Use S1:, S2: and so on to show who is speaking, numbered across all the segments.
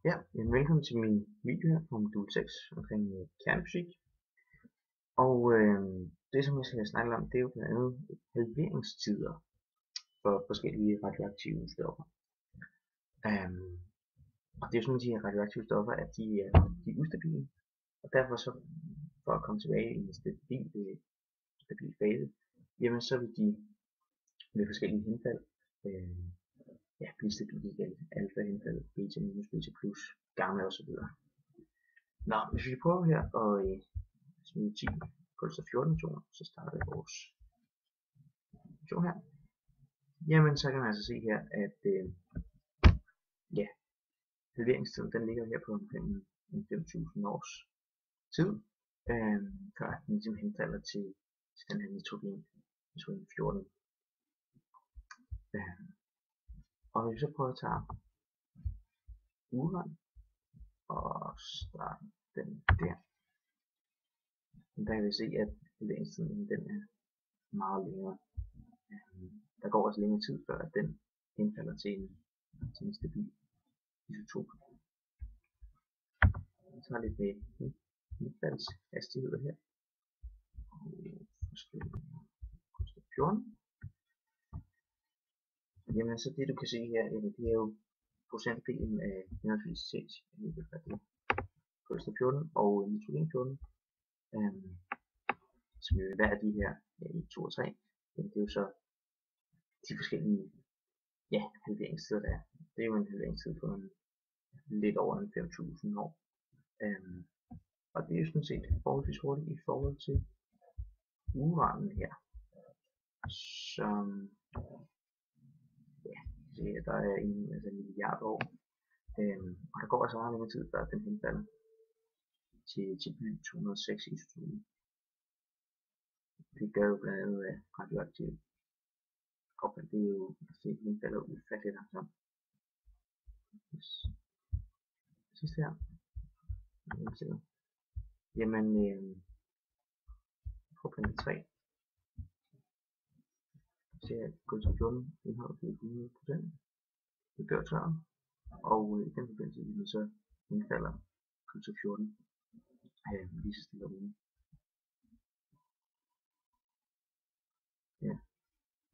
S1: Ja, velkommen til min video her på modul 6 omkring kernefysik. Og det som jeg skal snakke om, det er jo blandt andet halveringstider for forskellige radioaktive stoffer. Og det er jo sådan, at de her radioaktive stoffer, at de er ustabile, og derfor så for at komme tilbage i en stabil fase, jamen så vil de med forskellige henfald blive stabile igen. Alfa henfald, beta minus, beta plus, gamma osv. Nå, hvis vi prøver her og smide 10 kulstof 14 atomer, så starter vores mission her. Jamen, så kan man altså se her, at halveringstiden den ligger her på omkring 5.000 års tid, før den simpelthen falder til den her nitrogen 14. Og hvis vi så prøver at tage uran og starte den der, der kan vi se, at halveringstiden den er meget længere. Der går også længere tid, før at den indfalder til en stabil isotop. Så har lidt nedfaldshastigheder her. Og forskellige kulstof 14. Jamen så det du kan se her, det er jo procentdelen af henholdsvis kulstof 14 og nitrogen 14. Som jo hver af de her 1, 2 og 3, det er jo så de forskellige halveringstider der er. Det er jo en halveringstid på lidt over 5.000 år. Og det er jo sådan set forholdsvis hurtigt i forhold til uranen her. Som der er en milliard år. Og der går altså meget længere tid, før den henfalder til bly 206 isotopen. Det gør jo blandt andet af radioaktiv affald. Det er jo, den henfalder ufatteligt langsomt. Sidst her. Jamen, på planet 3. Så kulstof 14 indholder 100%. Det dør tørren. Og i den forbindelse så indfalder kulstof 14 lige så stille og roligt. Ja,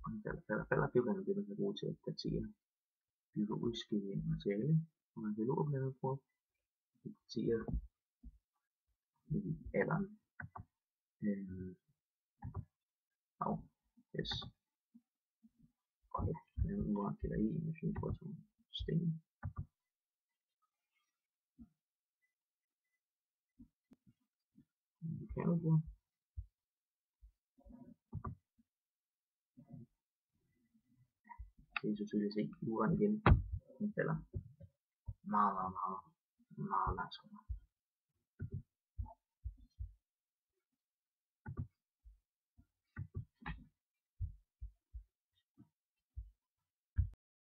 S1: og den falder det blandt andet det, man kan bruge til at datere biologiske materiale, og man biologer blandt andet bruger at datere alderen. Og ja, uran gælder i med fynproton sten. Det kan man bruge. Det er så tydeligt at se, uran igen, den falder meget langsommere.